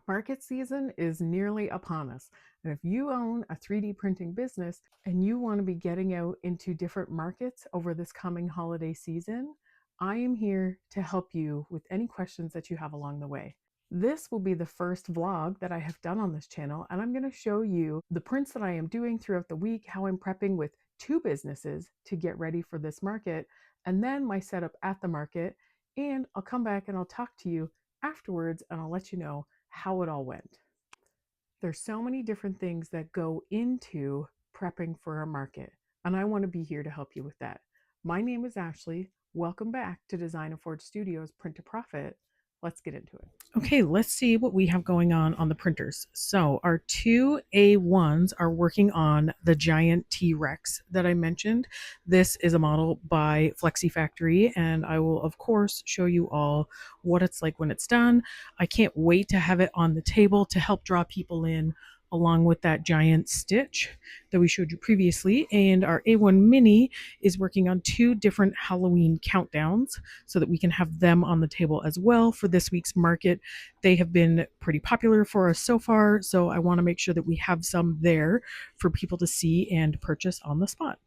Market season is nearly upon us. And if you own a 3D printing business and you want to be getting out into different markets over this coming holiday season, I am here to help you with any questions that you have along the way. This will be the first vlog that I have done on this channel, and I'm going to show you the prints that I am doing throughout the week, how I'm prepping with two businesses to get ready for this market, and then my setup at the market. And I'll come back and I'll talk to you afterwards and I'll let you know how it all went. There's so many different things that go into prepping for a market, and I want to be here to help you with that. My name is Ashley. Welcome back to Design and Forge Studios Print to Profit. Let's get into it. Okay, let's see what we have going on the printers. So our two A1s are working on the giant T-Rex that I mentioned. This is a model by Flexi Factory, and I will of course show you all what it's like when it's done. I can't wait to have it on the table to help draw people in along with that giant stitch that we showed you previously. And our A1 Mini is working on two different Halloween countdowns so that we can have them on the table as well for this week's market. They have been pretty popular for us so far, so I want to make sure that we have some there for people to see and purchase on the spot.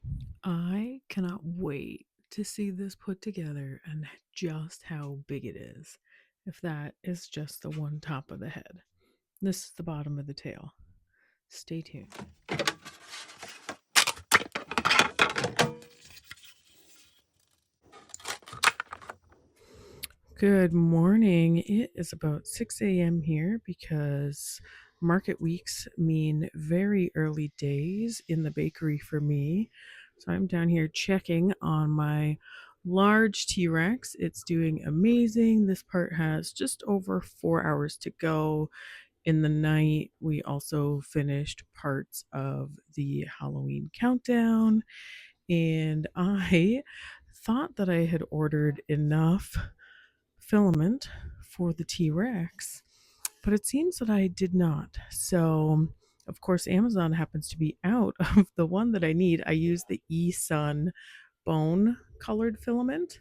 I cannot wait to see this put together and just how big it is. If that is just the one top of the head. This is the bottom of the tail. Stay tuned. Good morning. It is about 6 a.m. here because market weeks mean very early days in the bakery for me. So I'm down here checking on my large T-Rex. It's doing amazing. This part has just over 4 hours to go. In the night, we also finished parts of the Halloween countdown, and I thought that I had ordered enough filament for the T-Rex, but it seems that I did not. So, of course, Amazon happens to be out of the one that I need. I use the eSun bone colored filament.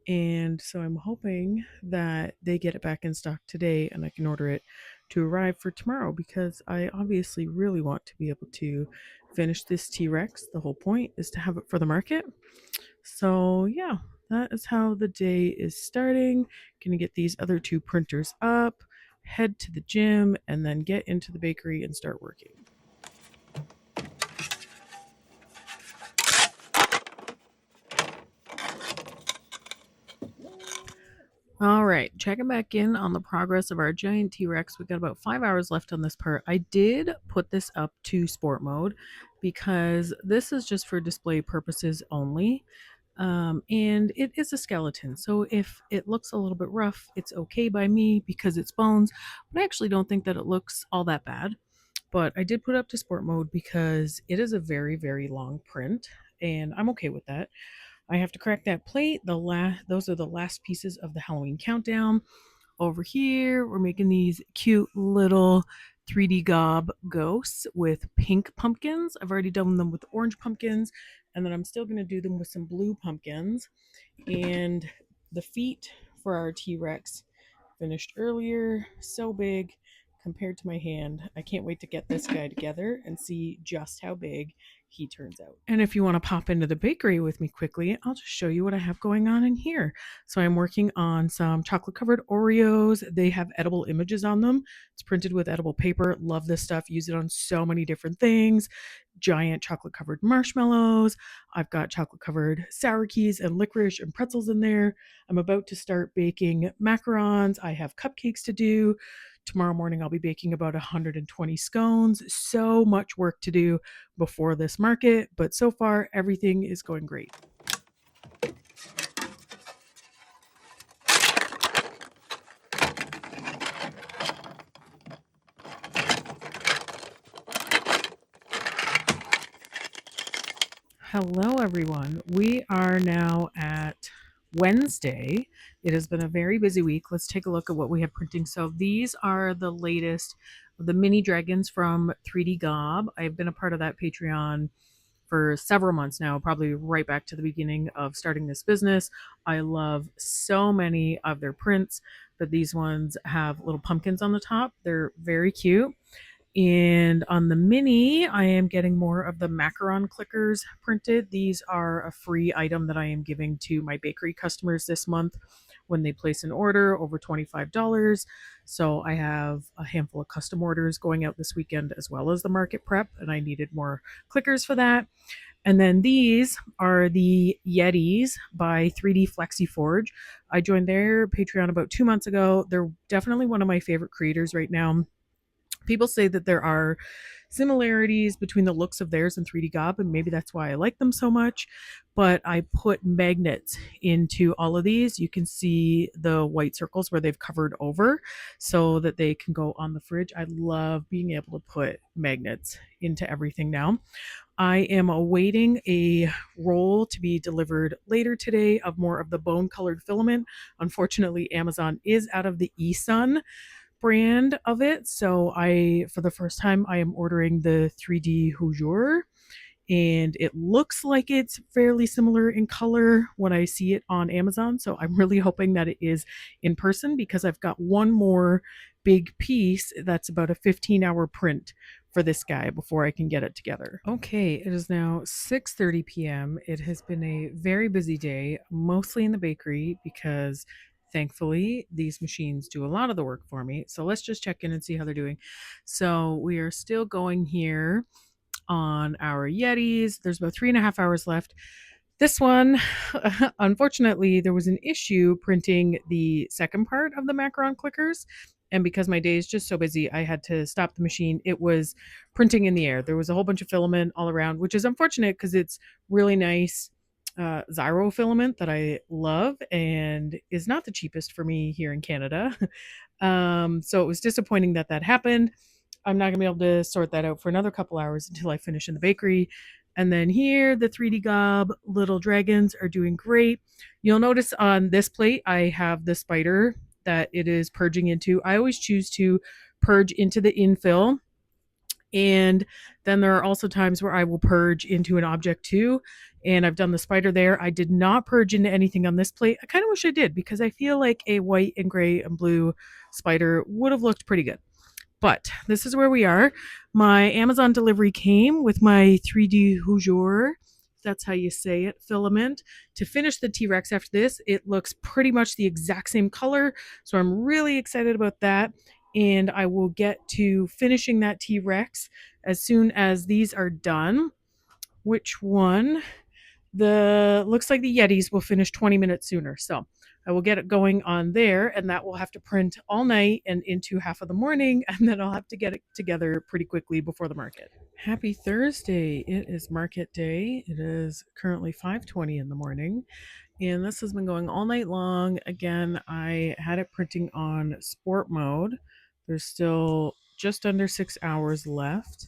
And so I'm hoping that they get it back in stock today and I can order it to arrive for tomorrow because I obviously really want to be able to finish this T-Rex. The whole point is to have it for the market. So yeah, that is how the day is starting. Gonna get these other two printers up, head to the gym, and then get into the bakery and start working. All right, checking back in on the progress of our giant T-Rex. We've got about 5 hours left on this part. I did put this up to sport mode because this is just for display purposes only. And it is a skeleton. So if it looks a little bit rough, it's okay by me because it's bones. But I actually don't think that it looks all that bad. But I did put it up to sport mode because it is a very, very long print. And I'm okay with that. I have to crack that plate. Those are the last pieces of the Halloween countdown. Over here, we're making these cute little 3D gob ghosts with pink pumpkins. I've already done them with orange pumpkins, and then I'm still going to do them with some blue pumpkins. And the feet for our T-Rex finished earlier. So big compared to my hand. I can't wait to get this guy together and see just how big he turns out. And if you want to pop into the bakery with me quickly, I'll just show you what I have going on in here. So I'm working on some chocolate covered Oreos. They have edible images on them. It's printed with edible paper. Love this stuff. Use it on so many different things. Giant chocolate covered marshmallows. I've got chocolate covered sour keys and licorice and pretzels in there. I'm about to start baking macarons. I have cupcakes to do. Tomorrow morning, I'll be baking about 120 scones. So much work to do before this market, but so far, everything is going great. Hello, everyone. We are now at Wednesday. It has been a very busy week. Let's take a look at what we have printing. So these are the latest, the mini dragons from 3D Gob. I've been a part of that Patreon for several months now, probably right back to the beginning of starting this business. I love so many of their prints. but these ones have little pumpkins on the top. They're very cute. And on the mini, I am getting more of the macaron clickers printed. These are a free item that I am giving to my bakery customers this month when they place an order over $25. So I have a handful of custom orders going out this weekend as well as the market prep, and I needed more clickers for that. And then these are the Yetis by 3D FlexiForge. I joined their Patreon about 2 months ago. They're definitely one of my favorite creators right now. People say that there are similarities between the looks of theirs and 3D Gob, and maybe that's why I like them so much. But I put magnets into all of these. You can see the white circles where they've covered over so that they can go on the fridge. I love being able to put magnets into everything now. I am awaiting a roll to be delivered later today of more of the bone colored filament. Unfortunately, Amazon is out of the eSun brand of it. So for the first time, I am ordering the 3D Houjure, and it looks like it's fairly similar in color when I see it on Amazon. So I'm really hoping that it is in person, because I've got one more big piece that's about a 15-hour print for this guy before I can get it together. Okay, it is now 6:30 p.m. It has been a very busy day, mostly in the bakery, because thankfully these machines do a lot of the work for me. So let's just check in and see how they're doing. So we are still going here on our Yetis. There's about 3.5 hours left. This one, unfortunately, there was an issue printing the second part of the macaron clickers. And because my day is just so busy, I had to stop the machine. It was printing in the air. There was a whole bunch of filament all around, which is unfortunate because it's really nice Zyro filament that I love and is not the cheapest for me here in Canada. So it was disappointing that that happened. I'm not going to be able to sort that out for another couple hours until I finish in the bakery. And then here, the 3D Gob little dragons are doing great. You'll notice on this plate, I have the spider that it is purging into. I always choose to purge into the infill. And then there are also times where I will purge into an object too. And I've done the spider there. I did not purge into anything on this plate. I kind of wish I did, because I feel like a white and gray and blue spider would have looked pretty good. But this is where we are. My Amazon delivery came with my 3D Houjure, that's how you say it, filament. To finish the T-Rex after this, it looks pretty much the exact same color. So I'm really excited about that. And I will get to finishing that T-Rex as soon as these are done. Which one? Looks like the Yetis will finish 20 minutes sooner. So I will get it going on there, and that will have to print all night and into half of the morning, and then I'll have to get it together pretty quickly before the market. Happy Thursday. It is market day. It is currently 5:20 in the morning, and this has been going all night long. Again, I had it printing on sport mode. There's still just under 6 hours left.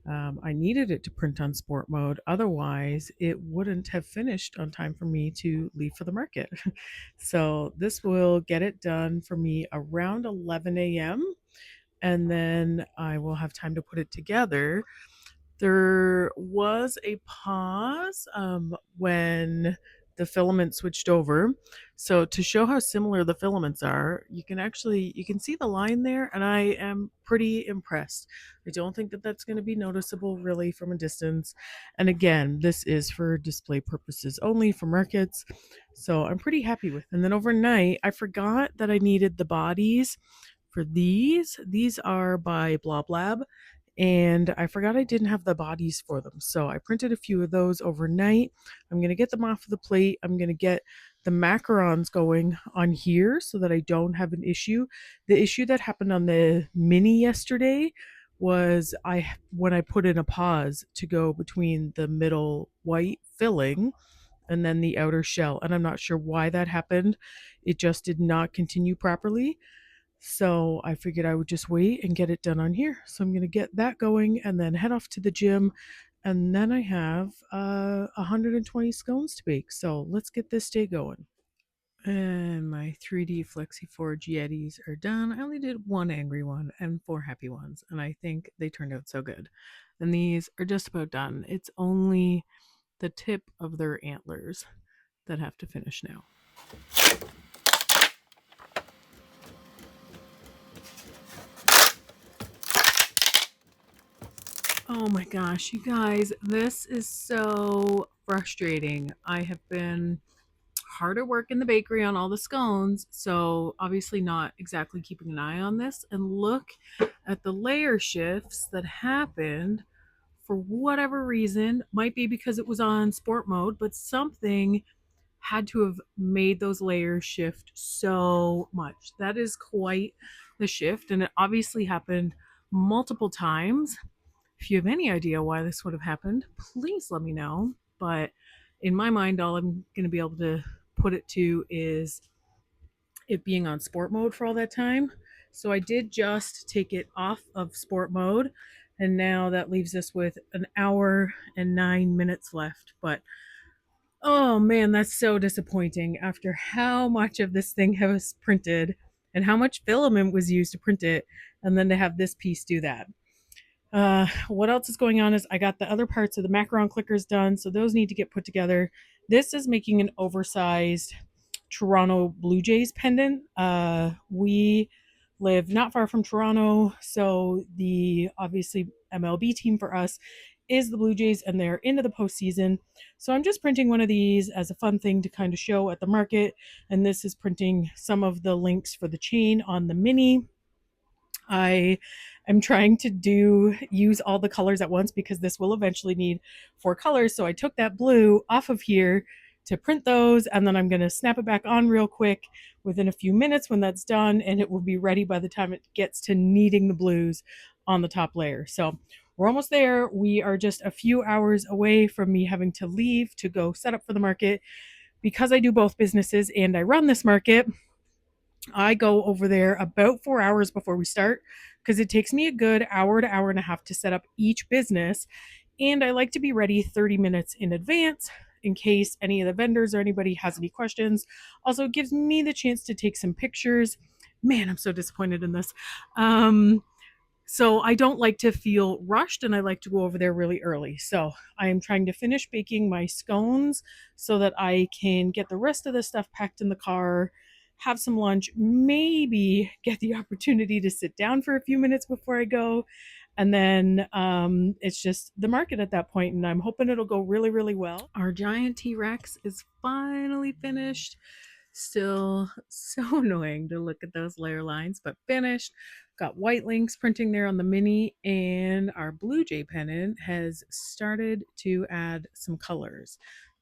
I needed it to print on sport mode. Otherwise, it wouldn't have finished on time for me to leave for the market. So this will get it done for me around 11 a.m. And then I will have time to put it together. There was a pause when the filament switched over. So to show how similar the filaments are, you can see the line there, and I am pretty impressed. I don't think that that's going to be noticeable really from a distance. And again, this is for display purposes only for markets. So I'm pretty happy with it. And then overnight, I forgot that I needed the bodies for these. These are by Blob Lab, and I forgot I didn't have the bodies for them. So I printed a few of those overnight. I'm going to get them off of the plate. I'm going to get the macarons going on here so that I don't have an issue. The issue that happened on the mini yesterday was when I put in a pause to go between the middle white filling and then the outer shell. And I'm not sure why that happened. It just did not continue properly. So I figured I would just wait and get it done on here. So I'm going to get that going and then head off to the gym. And then I have 120 scones to bake. So let's get this day going. And my 3D FlexiForge Yetis are done. I only did one angry one and 4 happy ones. And I think they turned out so good. And these are just about done. It's only the tip of their antlers that have to finish now. Oh my gosh, you guys, this is so frustrating. I have been hard at work in the bakery on all the scones, so obviously not exactly keeping an eye on this. And look at the layer shifts that happened for whatever reason. Might be because it was on sport mode, but something had to have made those layers shift so much. That is quite the shift, and it obviously happened multiple times. If you have any idea why this would have happened, please let me know. But in my mind, all I'm going to be able to put it to is it being on sport mode for all that time. So I did just take it off of sport mode, and now that leaves us with an hour and 9 minutes left. But oh man, that's so disappointing after how much of this thing was printed and how much filament was used to print it, and then to have this piece do that. What else is going on is I got the other parts of the macaron clickers done, so those need to get put together. This is making an oversized Toronto Blue Jays pendant. We live not far from Toronto, so the obviously MLB team for us is the Blue Jays, and they're into the postseason. So I'm just printing one of these as a fun thing to kind of show at the market, and this is printing some of the links for the chain on the mini. I am trying to use all the colors at once because this will eventually need 4 colors. So I took that blue off of here to print those, and then I'm going to snap it back on real quick within a few minutes when that's done, and it will be ready by the time it gets to needing the blues on the top layer. So we're almost there. We are just a few hours away from me having to leave to go set up for the market. Because I do both businesses and I run this market, I go over there about 4 hours before we start because it takes me a good hour to hour and a half to set up each business. And I like to be ready 30 minutes in advance in case any of the vendors or anybody has any questions. Also, it gives me the chance to take some pictures. Man, I'm so disappointed in this. So I don't like to feel rushed, and I like to go over there really early. So I am trying to finish baking my scones so that I can get the rest of the stuff packed in the car, have some lunch, maybe get the opportunity to sit down for a few minutes before I go. And then it's just the market at that point, and I'm hoping it'll go really, really well. Our giant T Rex is finally finished. Still so annoying to look at those layer lines, but finished. Got white links printing there on the mini, and our Blue Jay pennant has started to add some colors.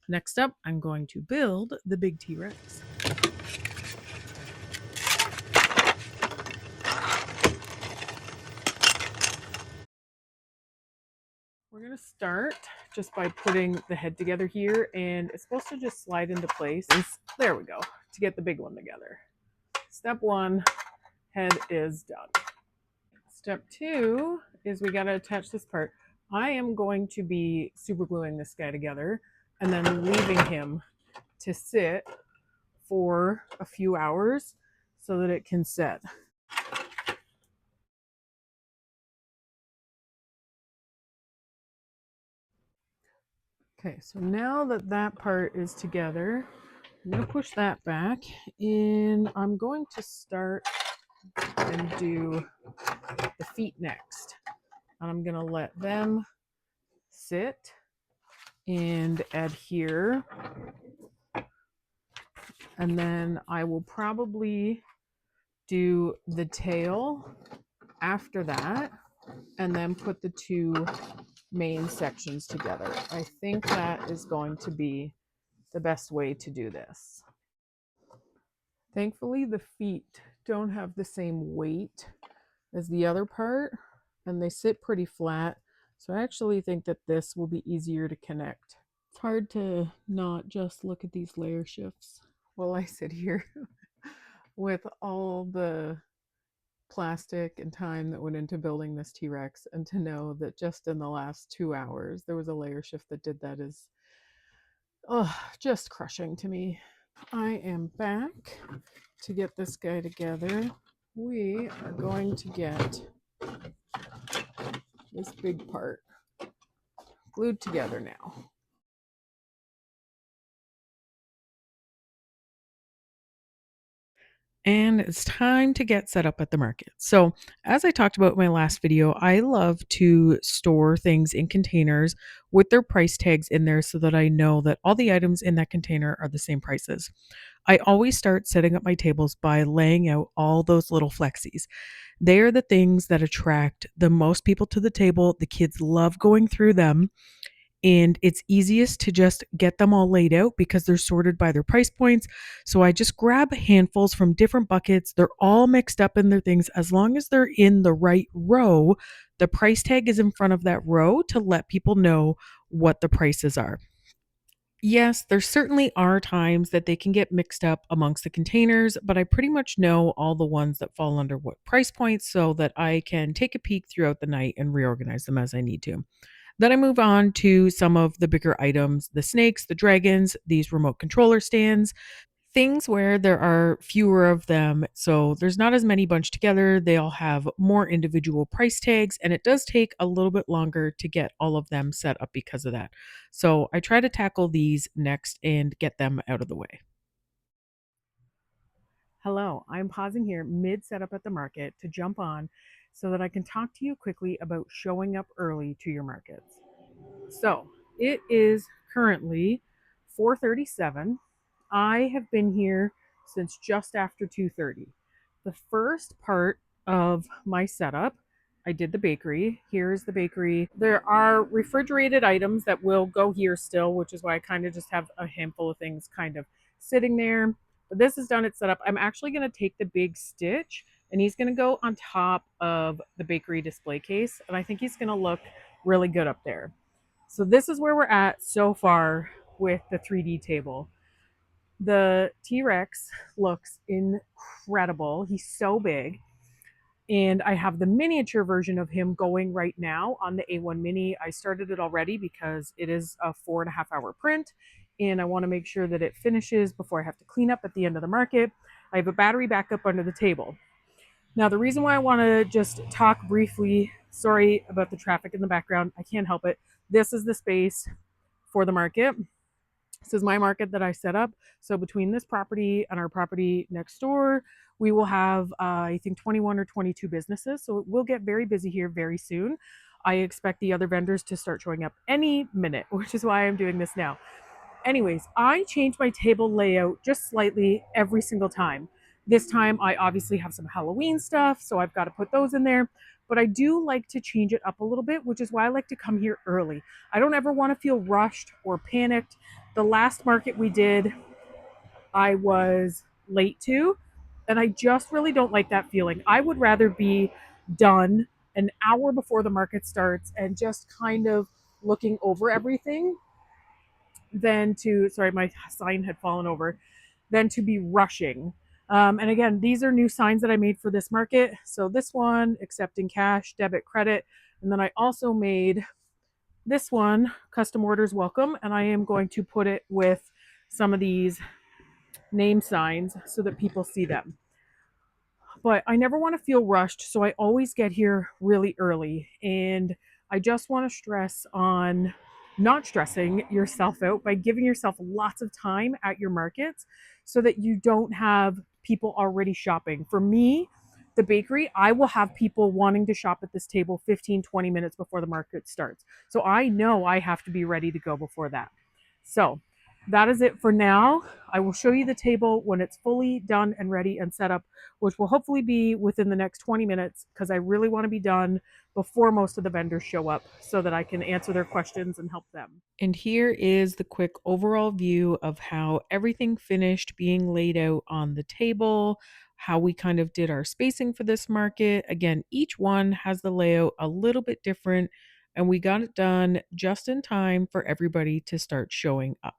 Next up, I'm going to build the big T-Rex. We're going to start just by putting the head together here, and it's supposed to just slide into place. There we go, to get the big one together. Step one, head is done. Step two is we got to attach this part. I am going to be super gluing this guy together and then leaving him to sit for a few hours so that it can set. Okay, so now that that part is together, I'm going to push that back, and I'm going to start and do the feet next. And I'm going to let them sit and adhere. And then I will probably do the tail after that, and then put the two main sections together. I think that is going to be the best way to do this. Thankfully, the feet don't have the same weight as the other part, and they sit pretty flat. So I actually think that this will be easier to connect. It's hard to not just look at these layer shifts while I sit here with all the plastic and time that went into building this T-Rex, and to know that just in the last 2 hours there was a layer shift that did that is just crushing to me. I am back to get this guy together. We are going to get this big part glued together now. And it's time to get set up at the market. So, as I talked about in my last video, I love to store things in containers with their price tags in there so that I know that all the items in that container are the same prices. I always start setting up my tables by laying out all those little flexies. They are the things that attract the most people to the table. The kids love going through them, and it's easiest to just get them all laid out because they're sorted by their price points. So I just grab handfuls from different buckets. They're all mixed up in their things. As long as they're in the right row, the price tag is in front of that row to let people know what the prices are. Yes, there certainly are times that they can get mixed up amongst the containers, but I pretty much know all the ones that fall under what price points so that I can take a peek throughout the night and reorganize them as I need to. Then I move on to some of the bigger items, the snakes, the dragons, these remote controller stands, things where there are fewer of them. So there's not as many bunched together. They all have more individual price tags, and it does take a little bit longer to get all of them set up because of that. So I try to tackle these next and get them out of the way. Hello, I'm pausing here mid setup at the market to jump on so that I can talk to you quickly about showing up early to your markets. So it is currently 4:37. I have been here since just after 2:30. The first part of my setup, I did the bakery. Here's the bakery. There are refrigerated items that will go here still, which is why I kind of just have a handful of things kind of sitting there. But this is done, it's set up. I'm actually going to take the big stitch and he's going to go on top of the bakery display case. And I think he's going to look really good up there. So this is where we're at so far with the 3D table. The T-Rex looks incredible. He's so big. And I have the miniature version of him going right now on the A1 Mini. I started it already because it is a 4.5 hour print and I want to make sure that it finishes before I have to clean up at the end of the market. I have a battery backup under the table. Now, the reason why I want to just talk briefly, sorry about the traffic in the background, I can't help it. This is the space for the market. This is my market that I set up. So between this property and our property next door, we will have, I think, 21 or 22 businesses. So we'll get very busy here very soon. I expect the other vendors to start showing up any minute, which is why I'm doing this now. Anyways, I change my table layout just slightly every single time. This time, I obviously have some Halloween stuff, so I've got to put those in there. But I do like to change it up a little bit, which is why I like to come here early. I don't ever want to feel rushed or panicked. The last market we did, I was late to, and I just really don't like that feeling. I would rather be done an hour before the market starts and just kind of looking over everything than to, sorry, my sign had fallen over, than to be rushing. And again, these are new signs that I made for this market. So this one, accepting cash, debit, credit. And then I also made this one, custom orders welcome. And I am going to put it with some of these name signs so that people see them. But I never want to feel rushed. So I always get here really early. And I just want to stress on not stressing yourself out by giving yourself lots of time at your markets so that you don't have people already shopping. For me, the bakery, I will have people wanting to shop at this table 15, 20 minutes before the market starts. So I know I have to be ready to go before that. So that is it for now. I will show you the table when it's fully done and ready and set up, which will hopefully be within the next 20 minutes because I really want to be done before most of the vendors show up so that I can answer their questions and help them. And here is the quick overall view of how everything finished being laid out on the table, how we kind of did our spacing for this market. Again, each one has the layout a little bit different, and we got it done just in time for everybody to start showing up.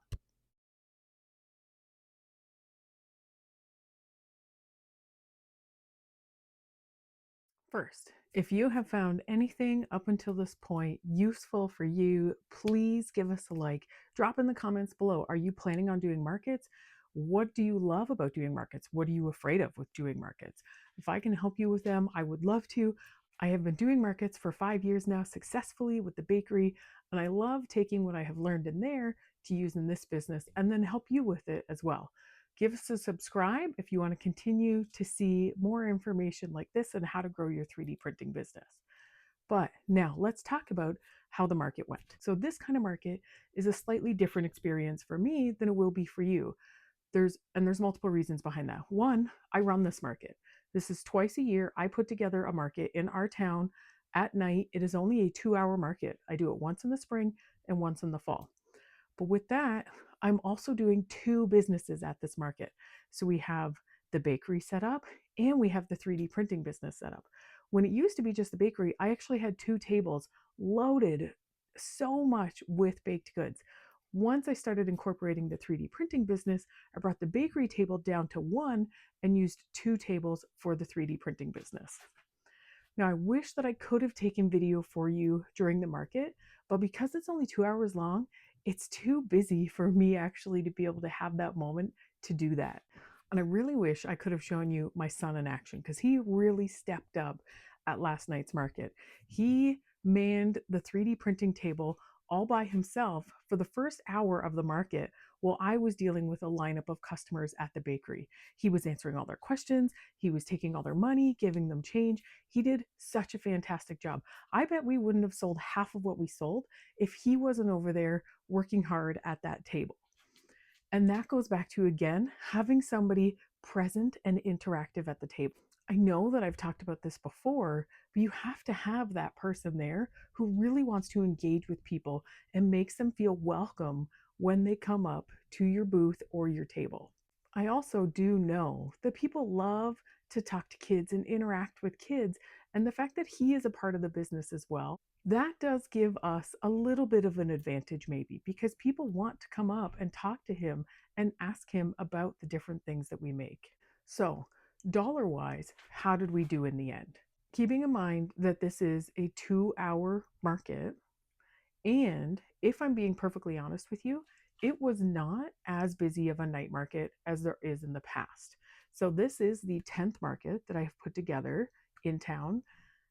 First, if you have found anything up until this point useful for you, please give us a like. Drop in the comments below. Are you planning on doing markets? What do you love about doing markets? What are you afraid of with doing markets? If I can help you with them, I would love to. I have been doing markets for 5 years now successfully with the bakery, and I love taking what I have learned in there to use in this business and then help you with it as well. Give us a subscribe if you want to continue to see more information like this and how to grow your 3D printing business. But now let's talk about how the market went. So this kind of market is a slightly different experience for me than it will be for you. There's multiple reasons behind that. One, I run this market. This is twice a year. I put together a market in our town at night. It is only a 2-hour market. I do it once in the spring and once in the fall. But with that, I'm also doing two businesses at this market. So we have the bakery set up and we have the 3D printing business set up. When it used to be just the bakery, I actually had two tables loaded so much with baked goods. Once I started incorporating the 3D printing business, I brought the bakery table down to one and used two tables for the 3D printing business. Now, I wish that I could have taken video for you during the market, but because it's only 2 hours long, it's too busy for me actually to be able to have that moment to do that. And I really wish I could have shown you my son in action because he really stepped up at last night's market. He manned the 3D printing table all by himself for the first hour of the market while I was dealing with a lineup of customers at the bakery. He was answering all their questions, he was taking all their money, giving them change. He did such a fantastic job. I bet we wouldn't have sold half of what we sold if he wasn't over there working hard at that table. And that goes back to, again, having somebody present and interactive at the table. I know that I've talked about this before, but you have to have that person there who really wants to engage with people and makes them feel welcome when they come up to your booth or your table. I also do know that people love to talk to kids and interact with kids, and the fact that he is a part of the business as well, that does give us a little bit of an advantage maybe because people want to come up and talk to him and ask him about the different things that we make. So, dollar wise, how did we do in the end? Keeping in mind that this is a 2-hour market, and if I'm being perfectly honest with you, it was not as busy of a night market as there is in the past. So, this is the 10th market that I've put together in town.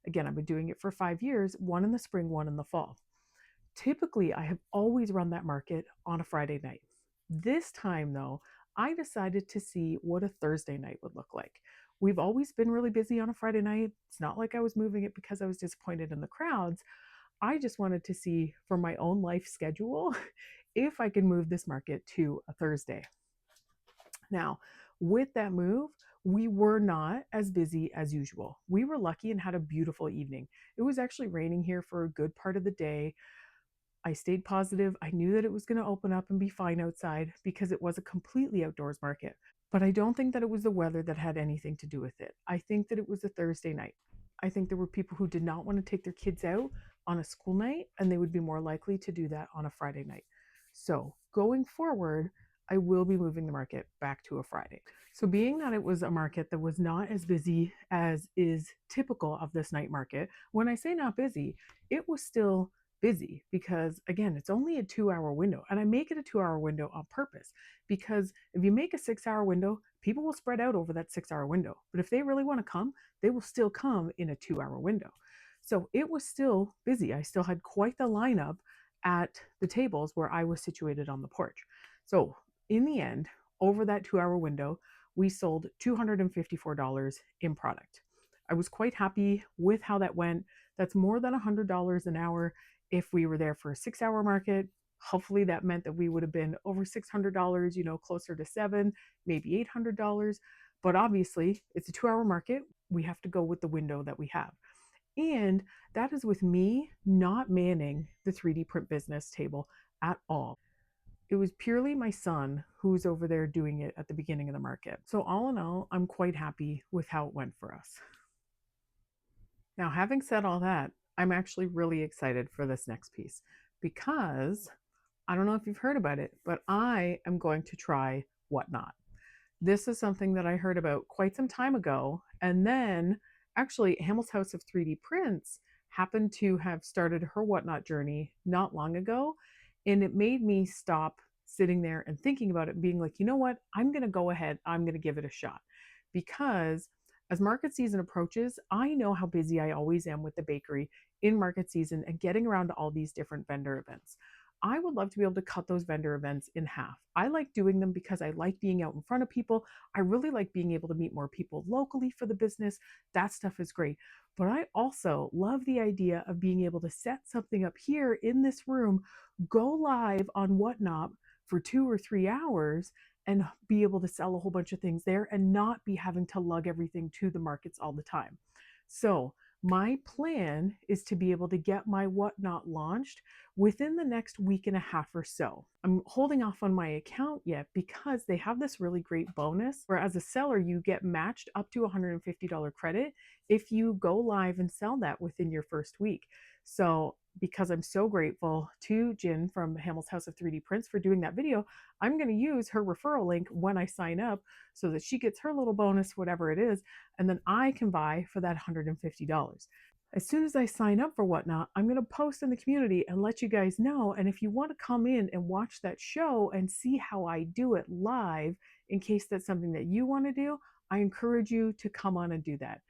Again, I've been doing it for 5 years, one in the spring, one in the fall. Typically, I have always run that market on a Friday night. This time, though, I decided to see what a Thursday night would look like. We've always been really busy on a Friday night. It's not like I was moving it because I was disappointed in the crowds. I just wanted to see for my own life schedule if I could move this market to a Thursday. Now, with that move, we were not as busy as usual. We were lucky and had a beautiful evening. It was actually raining here for a good part of the day. I stayed positive. I knew that it was going to open up and be fine outside because it was a completely outdoors market. But I don't think that it was the weather that had anything to do with it. I think that it was a Thursday night. I think there were people who did not want to take their kids out on a school night, and they would be more likely to do that on a Friday night. So going forward, I will be moving the market back to a Friday. So, being that it was a market that was not as busy as is typical of this night market, when I say not busy, it was still busy because, again, it's only a 2-hour window. And I make it a 2-hour window on purpose because if you make a 6-hour window, people will spread out over that 6-hour window. But if they really want to come, they will still come in a 2-hour window. So, it was still busy. I still had quite the lineup at the tables where I was situated on the porch. So, in the end, over that 2-hour window, we sold $254 in product. I was quite happy with how that went. That's more than $100 an hour. If we were there for a 6-hour market, hopefully that meant that we would have been over $600, closer to maybe $800. But obviously, it's a 2-hour market. We have to go with the window that we have. And that is with me not manning the 3D print business table at all. It was purely my son who was over there doing it at the beginning of the market. So, all in all, I'm quite happy with how it went for us. Now, having said all that, I'm actually really excited for this next piece because I don't know if you've heard about it, but I am going to try Whatnot. This is something that I heard about quite some time ago. And then actually, Hamill's House of 3D Prints happened to have started her Whatnot journey not long ago. And it made me stop sitting there and thinking about it, being like, you know what? I'm going to go ahead. I'm going to give it a shot. Because as market season approaches, I know how busy I always am with the bakery in market season and getting around to all these different vendor events. I would love to be able to cut those vendor events in half. I like doing them because I like being out in front of people. I really like being able to meet more people locally for the business. That stuff is great. But I also love the idea of being able to set something up here in this room, go live on Whatnot for 2 or 3 hours, and be able to sell a whole bunch of things there and not be having to lug everything to the markets all the time. So, my plan is to be able to get my Whatnot launched within the next week and a half or so. I'm holding off on my account yet because they have this really great bonus where, as a seller, you get matched up to $150 credit if you go live and sell that within your first week. So, because I'm so grateful to Jen from Hamel's House of 3D Prints for doing that video, I'm going to use her referral link when I sign up so that she gets her little bonus, whatever it is, and then I can buy for that $150. As soon as I sign up for Whatnot, I'm going to post in the community and let you guys know. And if you want to come in and watch that show and see how I do it live, in case that's something that you want to do, I encourage you to come on and do that.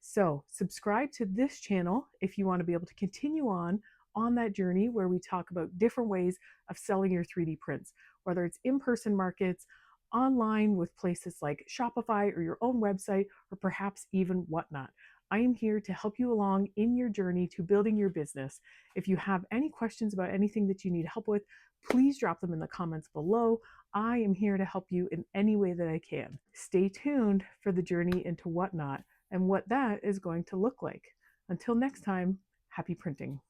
So subscribe to this channel if you want to be able to continue on that journey where we talk about different ways of selling your 3D prints, whether it's in-person markets, online with places like Shopify or your own website, or perhaps even Whatnot. I am here to help you along in your journey to building your business. If you have any questions about anything that you need help with, please drop them in the comments below. I am here to help you in any way that I can. Stay tuned for the journey into Whatnot and what that is going to look like. Until next time, happy printing.